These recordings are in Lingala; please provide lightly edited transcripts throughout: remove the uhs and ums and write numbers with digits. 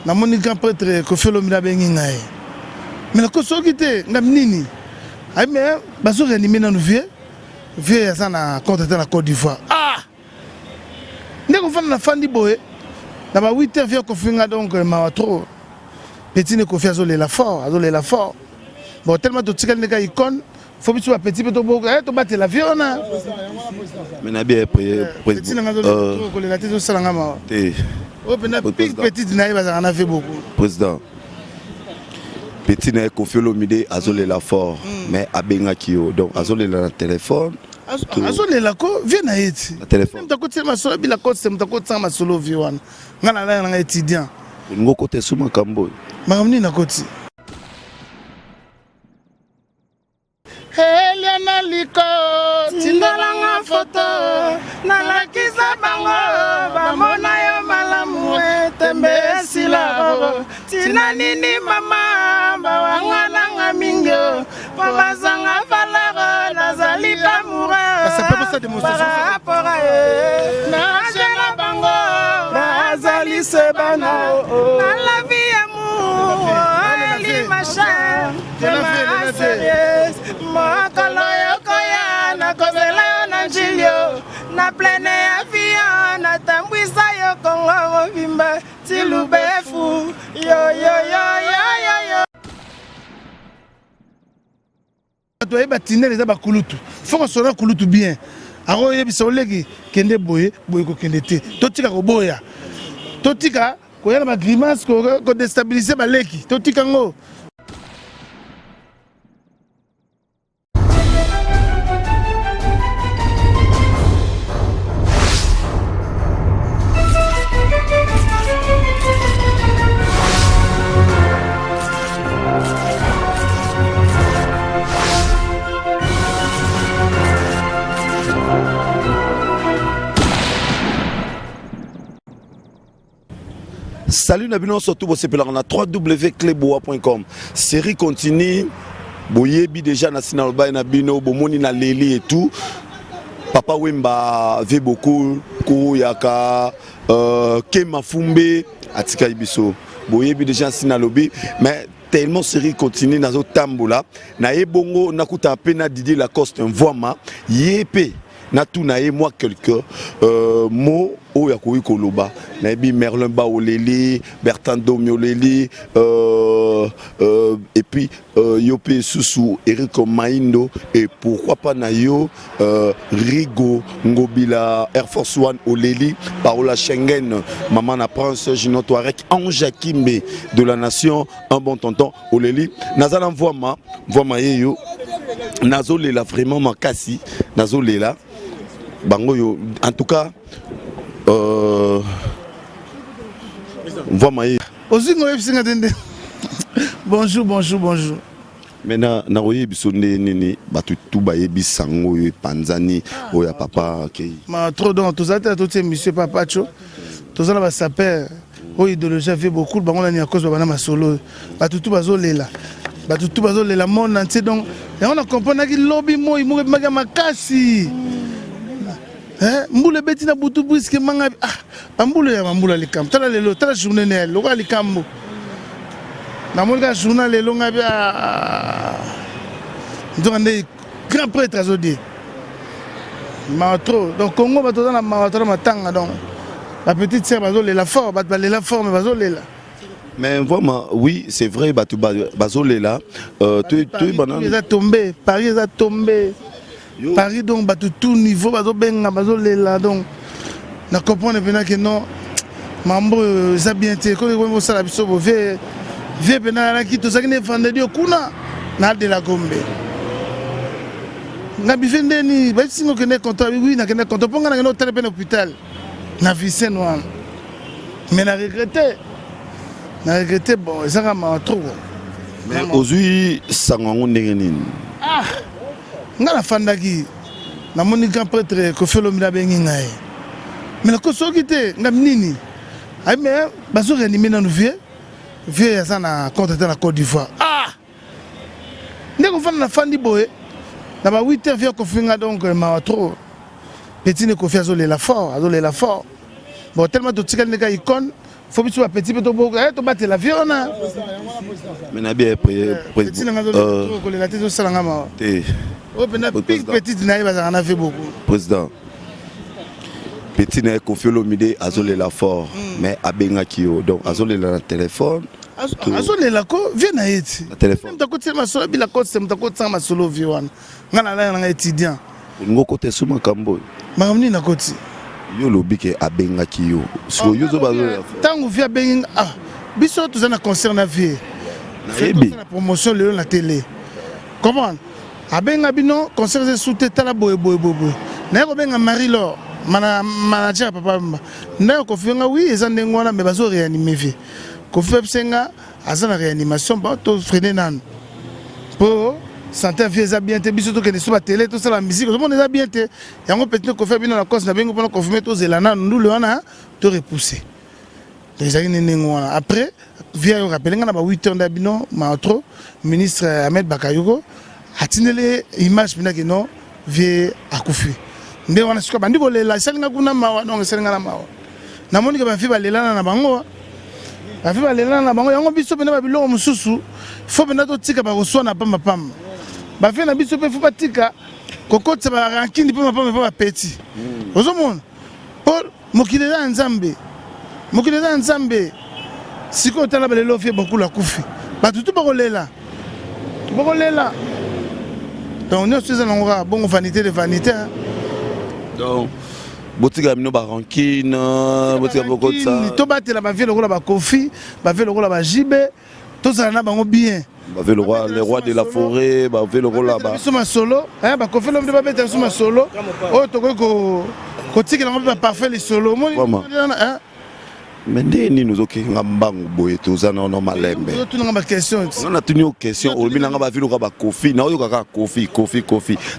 na moni grand prêtre ko felo mina bengi ngai mais ko sokite ngam nini ay mais bazo réanimer na vieux ya sana contre la Côte d'Ivoire ndeko fana na fandi boye na ba 8h vieux ko finga donc ma trop petit ne ko fi azolela fort bon tellement to tikal neka icône faut biso petit peu to boko to battre l'avion na mais na bien petit na ngazo ko lela tezo salanga ma oh petit na iba na fait beaucoup président petit na ko fi Olomide azolela fort mais abenga kio donc azolela na téléphone azolela ko vient na eti téléphone mtako tsema solo bila ko tsema mtako tsama solo viwana ngana la na étudiant ngoko te suma kambo makamni na koti Eliana liko tindalanga foto nalakisa bango bamona yo malamu tembe silabo tina nini mama bawanga nanga mingyo babazanga valero nazali amoureux ça peut pas ça démonstration na jela bango nazali sebana na la vie amour ali machin Makalo yokoya na kozela na njilio na plene avion na tambwisa yo kongo vimba tilubefu yo to eba tinele za bakulutu foko sona kulutu bien aro yebisa oleki kende boye ko kende te totika ko boya totika ko yana ba grimace ko déstabiliser baleki totika ngo Salut Nabino, surtout vous êtes là 3wcleboa.com. Série continue. Boyebi déjà national bay Nabino, bomoni na leli et tout. Papa Wemba ve beaucoup Kouyaka Kema Fumbe Atika Ibiso. Boyebi déjà sinalobi mais tellement série continue nazo tambola na ebongo nakuta pena Didier Lacoste Mvoama yépé na tout na moi quelqu'un mot oya koyi koloba na bi Merlin Baoleli Bertrand Domioleli et puis Yopé Susu Eric Maindo et pourquoi pas na yo Rigo Ngobila Air Force One Oleli Parola Schengen Maman na Prince Gino Touareg Ange Kimbe de la nation un bon tonton Oleli nazala Mvoama yeyo nazolela vraiment makasi nazolela bango yo en tout cas bonjour maintenant na oye bisonde nini batu tuba yebi sango yo panzani oya papa kei ma trop donc tous ça tout monsieur Papacho tous ça ba saper o idéologie fait beaucoup bango na ni à cause bana masolo batu tuba zolela monde entier donc et on a compris que lobby moi maga makasi mbule beti na butu briske manga ambule ya mambula likam tala lelo tala journée ne lo ka likambo na molga journal lelo ngabi donc ande grand prêtre azodi matro donc Congo bato na matro matanga donc la petite sœur bazolela fort balela fort mais bazolela mais vraiment oui c'est vrai batu bazolela tu banane ils a tombé Paris a tombé Paris donc tout niveau bazobenga bazolela donc na comprendre bien que non mambo ça bien té ko ko sala biso bo ve bena na kito sakine vendredi kuna na de la Gombe na bifende ni ba singo que ne contrat oui na que ne contrat ponga na no tele pen hôpital na vise noir mais na regretté bon ça va trop mais aujourd'hui sangango ndenge nini ngala fandaki na moni grand prêtre ko felo mina bengi ngai mais ko sokite ngam nini ay mais bazo réanimer na vieux ya sana contre la Côte d'Ivoire ndeko fana na fandi boye na ba 8h vieux ko finga donc ma trop petit ne ko fi azolela fort bon tellement to tikal neka icône faut biso petit peu to battre la vie on a mais na bien petit na ngazo ko la tête salanga ma o petit na iba na fait beaucoup président petit na Koffi Olomide azolela fort mais abenga kio donc azolela na téléphone azolela ko vient na eti téléphone mta ko tsema solo bila ko mta ko tsama solo vi wana ngana la nga étudiant ngo te suma kambo makamni na koti yo lobike abenga kio so yo zo bazolela tangu vi abenga biso tous na concert na vie na promotion le na télé comment abenga bino concert se sous tala boy na ko benga Marie-Laure manager papa na ko fenga oui eza ndengwana me bazo réanimer vie ko fepsenga azana réanimation ba to freiner nan po santé vie eza bien te biso to ke sur la télé tout ça la musique tout le monde eza bien te yango petit ko fait bino na cause na bengo pour confirmer to zelana ndule wana to repousser déjà ni ndengwana après via yo rappeler na ba 8h d'abino maotro ministre Ahmed Bakayoko atinele image bina ke non vie akufi nde wana sika bandi bolela salinga kuna mawa donc salinga na mawa namoni ke ba fi balelana na bango ba fi balelana na bango yango biso bena ba biloko mususu fo bena to tika ba koswa na pamba pamba ba fi na biso pe fo batika kokotsa ba rankindi pamba pamba ba petit ozomona pour mokileza nzambe siko tala balelo fi beaucoup la kufi ba tutu ba kolela donc nous sommes en bonne vanité de vanité. Donc, botika mino ba rankine, botika beaucoup de ça. To battre la vie le rôle ba Koffi, ba fait le rôle ba Jibe, tout ça na bango bien. Ba fait le roi de la forêt, ba fait le rôle là-bas. Suma solo, ba Koffi l'homme de ba bettre suma solo. Oh to ko tika na ba parfait les solo. Mais ndeni nous okenga mbangu boye tozana no malembe. Tout na question. On a tenu aux questions, on binanga ba vilo ba Koffi, na oyo kaka Koffi.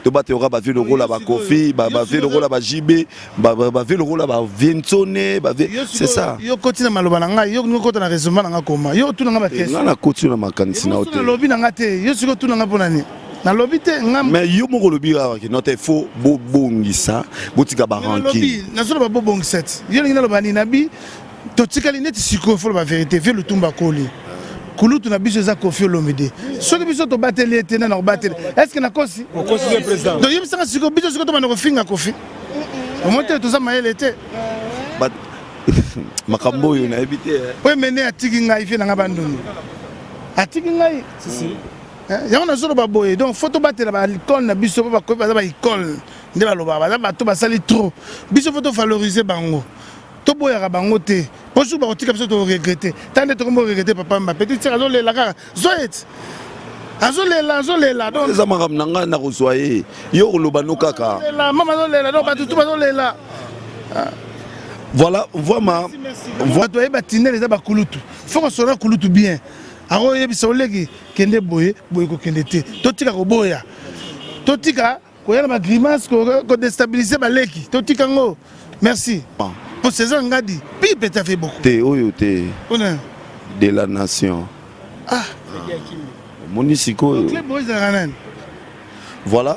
To bate ora ba vilo rôle ba Koffi, ba vilo rôle ba Jibe, ba vilo rôle ba Vientone, c'est ça. Yo continue maloba na nga, yo ngoko na raisonnement na nga koma. Yo tout na ba question. Na continue na makanisi na hotel. Yo lobi na nga te, yo siko tout na nga ponani. Na lobi te ngam. Mais yo moko lobi ra ki note fo bobongisa, botika ba ranki. Lobi, na solo ba bobongiset. Yo ngina loba ni nabi totikali neti siko fo la vérité fait le tumba koli kulutu na biso za Koffi Olomide soki biso to bateli etena na bateli est-ce que na kosi le président donc yebisa nga siko biso siko to bana ko finga Koffi au moins to za mayele était makambo yo na ebité ouais mene atiki ngai fi na nga banduni atiki ngai yango na solo ba boye donc faut to batela ba l'école na biso ba ko ba école nde ba loba ba ba to ba sali trop biso faut to valoriser bango to boya bango te po su ba otika biso to regretter tande to ko regretter papa mba petit tira zo lela kaka zoet azolela donc les amaram nanga na kosoye yo loba no kaka la mama zo lela donc ba tutu ba zo lela voilà vraiment voit to eba tinel za ba kulutu faut ko sora kulutu bien aro yebisa oleki kende boye ko kende te to tika ko boya to tika ko yana ba grimace ko déstabiliser ba leki to tika ngo merci. Pour ces gens, Ngadi, Pipe t'a fait beaucoup. De la nation. Monisico. Voilà,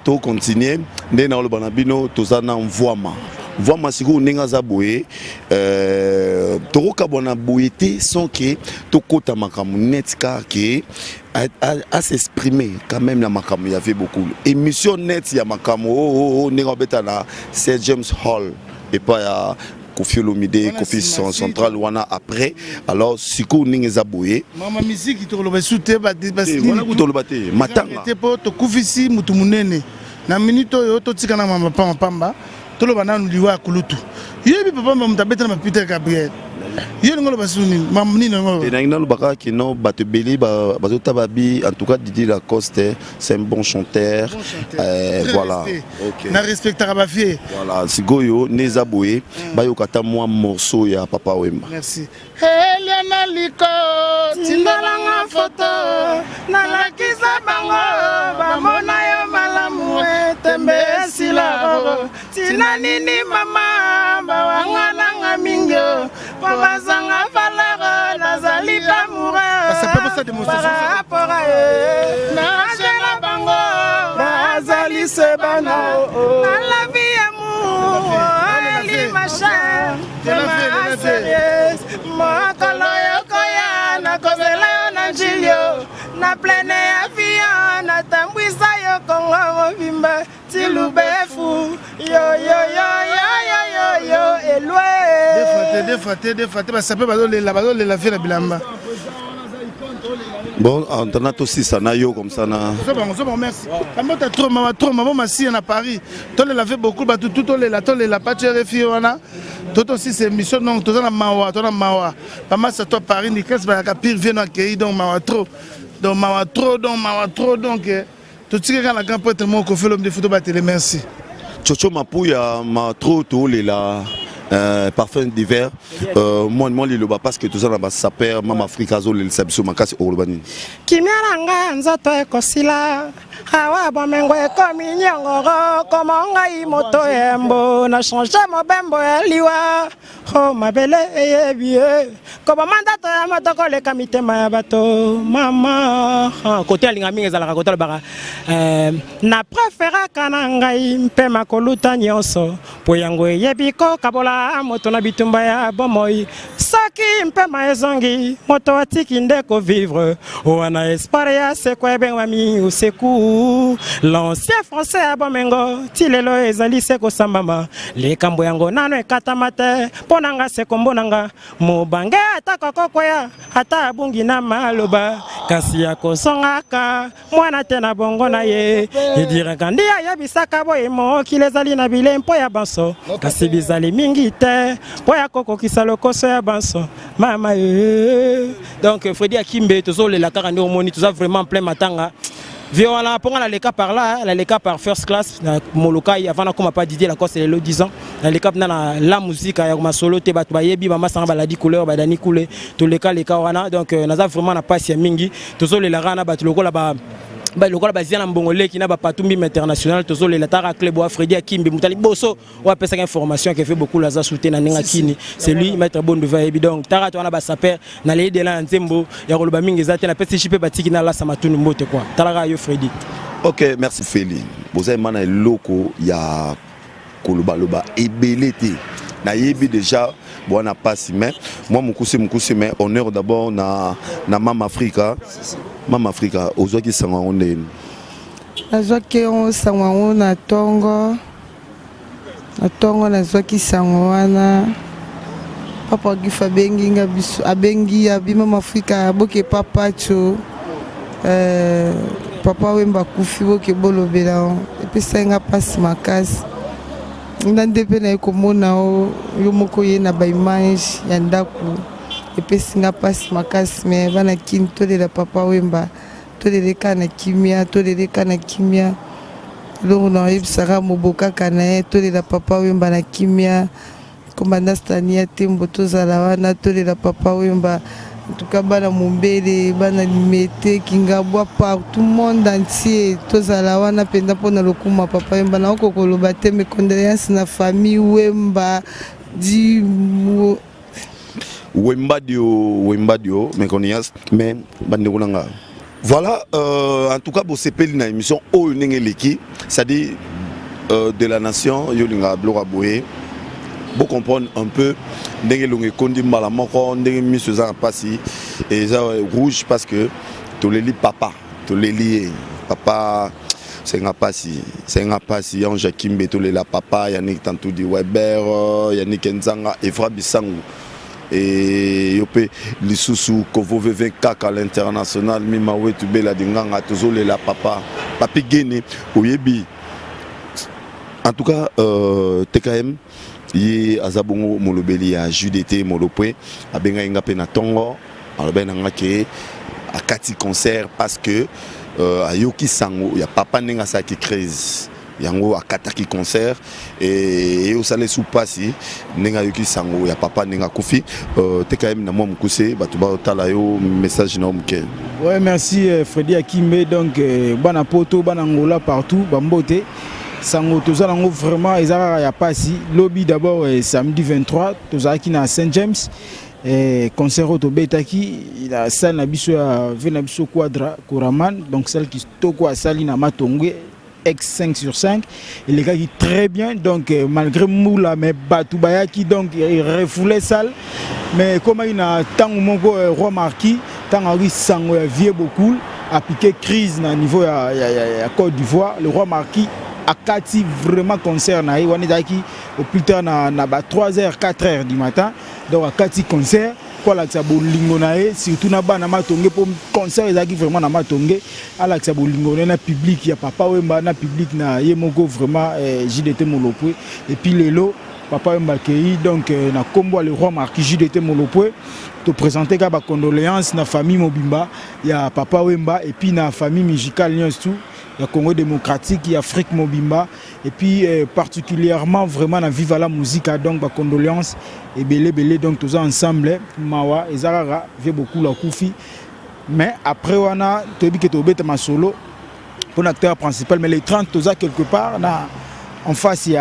tout continue. Nous avons le banabino, tout ça, nous voiement. Voiement, si vous n'avez pas boé, Torokabona boété sans que Tokota Makamu Netka à s'exprimer quand même la Makamu il y avait beaucoup. Émission net il y a Makamu c'est James Hall. Et pas Koffi Olomide, Koffi Central wana après alors siko ningeza boye mama musique to loba soute ba wana ko to loba te matanga te po to kufisi mutu munene na minute yo to tika na mama pamba to loba na liwa kulutu yebi papa mama mutabeta na Peter Gabriel yo ngolo basuni mam nino ngolo et na lobaka ki no batebeli bazota babi en tout cas Didi Lacoste c'est un bon chanteur voilà OK na respectera ba fie voilà sigoyo neza boye bayokata moi morceau ya Papa Wemba merci Eliana liko tindalanga photo na lakisa bango bamona yo malamu tembe sila tina nini mama bawanga nanga mingyo bazanga valeur nazali amoureux ça peut pas ça démonstration par rapport à na jela bango bazali sebana na la vie amour ali ma chère Tiloubefu, yo yo yo yo yo yo Eloué. Des fois, ça peut pas la vie la bilamba. Bon, on a aussi ça nayo comme ça na. C'est bon, merci. Amota trop maman massi à Paris. Toi les lavé beaucoup ba tout les pas tu refi wana. Toi aussi c'est mission donc toi na mawa, Maman ça toi Paris ni qu'est-ce ba ka pire vient accueillir donc mawa trop. Donc tout ce qui la grand poète mon ko fait l'homme de photo ba télé merci. Chocho Mapouya ma trop tout les là. Parfum d'hiver, moi liloba parce que tout ça là ça perd même Afrique azol le sabso makasi urbanin. Kimiaranga nzoto ekosila hawa bomengo ekomi nyongoro komonga imoto embo na changer mobembo eliwa oh mabele eyebie koba mandato ya matoko le kamitema ya bato mama côté alinga mingi ezalaka côté baka na préféra kana ngai mpe makoluta nyonso po yango eyebiko kabola moto na bitumba ya bomoi saki mpe maezongi moto atiki ndeko vivre wana esparia se kwa benwami useku l'ancien français à bomengo tilelo ezali se ko sambama le kambo yango nano ekatamate ponanga se kombonanga mobange atakoko koya ata abungi na maloba kasi ya kosongaka mwana tena bongo na ye idira kandi ya bisaka boye mo kilezali na bilempo ya banso kasi bizali mingi te poya koko kisalo koso ya banso mama donc Freddy Akimbe tozole la karande omoni toza vraiment plein matanga Viola pour la leka par là la leka par first class na molokai avant na kuma pas Didier la course le 10 ans la leka na la musique ya ma solo te bat bayebi mama sanga baladi couleur badani coulé to leka wana donc naza vraiment na passe ya mingi tozole la rana bat lokola ba lokola baziana mbongole qui na ba patumbi international tozole la tara club wa Freddy Akimbe mutali boso wa pesa information qui fait beaucoup la za souté na ninga kini c'est lui maître bon de veille donc tara to na ba saper na le de la nzembo ya koloba mingi za te na pesa chipe batiki na la samatunu mbote quoi tara yo Freddy. OK, merci Feli. Bozay mana loko ya koloba ebelete na yebi déjà bon na pas mais moi mukusi mais honneur d'abord na Mama Africa. Mama Africa ozwaki sanga onde azwaki on sanga na tongo nazwaki sanga wana papa gifa bengi nga biso abengi abi Mama Africa boke papa cho papa wemba kufi boke bolobela epesa nga pasi makasi ndandepe na ekomona o yo moko ye na ba image ya ndaku epesi nga pasi makasi me bana kini tolela papa wemba toleleka na kimia longo na yebisaka mobokaka na ye tolela papa wemba na kimia komanda stania tembo tozala wana tolela papa wemba en tout cas bana mombele bana limete kingabwa partout monde entier tozala wana penda pona lokuma papa wemba na okokoloba te mes condoléances na famille wemba di Wembadio, mes condoléances, mais Bandegonanga. Voilà, en tout cas, vous savez, une émission c'est-à-dire de la nation, Yolinga Blora Boé. Vous comprenez un peu, Nengelonge Kondi Malamoko, Nengelmi Suzanne Passi, et ça rouge parce que tous les lits papa, tous les lits papa. C'est un passi, Ange Kimbe, tous les la papa, Yannick Tantoudi Weber, Yannick Nzanga, Efra Bissangou. Et yope lisusu kovo veve kaka l'international mima wetu bela dinganga tozole la papa papi gene oyebi en tout cas TKM yi azabongo molobeli ya JDT molopwe abenga inga pe na tongo alobena ngake akati concert parce que ayoki sango ya papa nenga sa ki crise yango akataki concert et au salé sous passi nenga yoki sango ya papa nenga kufi TKM na moi mukuse batu ba tala yo message na mke. Ouais, merci Freddy Akimbe donc bana poto bana ngola partout bambote sango tozalango vraiment ezara ya passi lobby d'abord samedi 23 tozaki na Saint James concert au Betaki il a salle na biso ya Venabiso Quadra Koraman donc celle qui toko a sali na Matongwe X 5 sur 5 et les gars qui très bien donc malgré Moula mais Batubaya qui donc il refoulait salle mais comme il a tant mongo roi marquis tant a sango vieux beaucoup a piqué crise na niveau ya Côte d'Ivoire le roi marquis akati vraiment concert na ye wana ezalaki au plus tard na 3h 4h du matin donc akati concert kwa lakisa bolingo na ye surtout na bana matonge po concert ezalaki vraiment na matonge alakisa bolingo na public ya Papa Wemba na public na ye moko vraiment JDT Molopwe et puis lelo Papa Wemba kei donc na kombo le roi marquis JDT Molopwe te présenter ka ba condoléances na famille Mobimba ya Papa Wemba et puis na famille musicale tout ya Congo démocratique ya Afrique Mobimba et puis particulièrement vraiment na Viva la musique donc ba condoléances et belé donc tous ensemble mawa ezarara fait beaucoup la koufi mais après wana tobi que tobeta ma solo pour l'acteur principal mais les 30 tous quelque part na en face il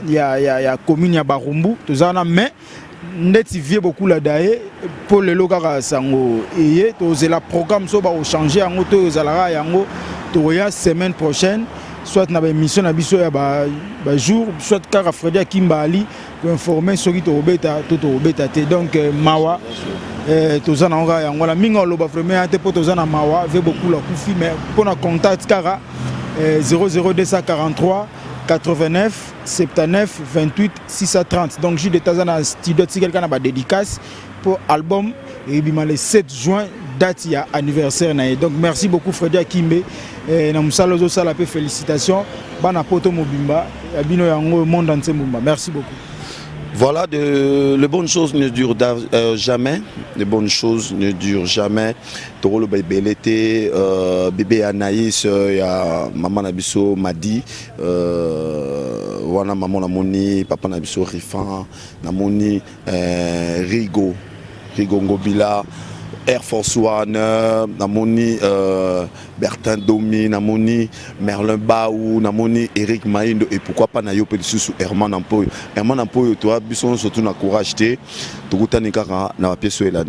y a commune ya Barumbu tous na mais ndeti vie beaucoup la dae pour le lokaka sango eye tous la programme so ba changer en auto zalara yango toya semaine prochaine soit na émission na biso ya ba jour soit car Freddy Akimbali pour informer ceux qui to obeta te donc mawa tozana nga yango la minga loba vraiment te pour tozana mawa ve beaucoup la kufi mais pour na contact kara 00243 89 79 28 630 donc j'ai de tazana studio si quelqu'un a ba dédicace pour album et bima le 7 juin date ya anniversaire na donc merci beaucoup Freddy Akimbe na musalo zo sala pe félicitations bana poto mobimba abino yango monde entier mobimba merci beaucoup. Voilà, les bonnes choses ne durent jamais. Les bonnes choses ne durent jamais. Toro bébé l'été, bébé Anaïs, il y a maman Nabiso Madi, voilà maman Namoni, papa Nabiso Rifan, Namoni Rigo Ngobila, Air Force One, Namoni Bertin Domi, Namoni Merlin Baou, Namoni Eric Maindo et pourquoi pas Nayo Pelisou Herman Ampoyo. Herman Ampoyo, toi, Bisson surtout na courage, tu as na pièce là,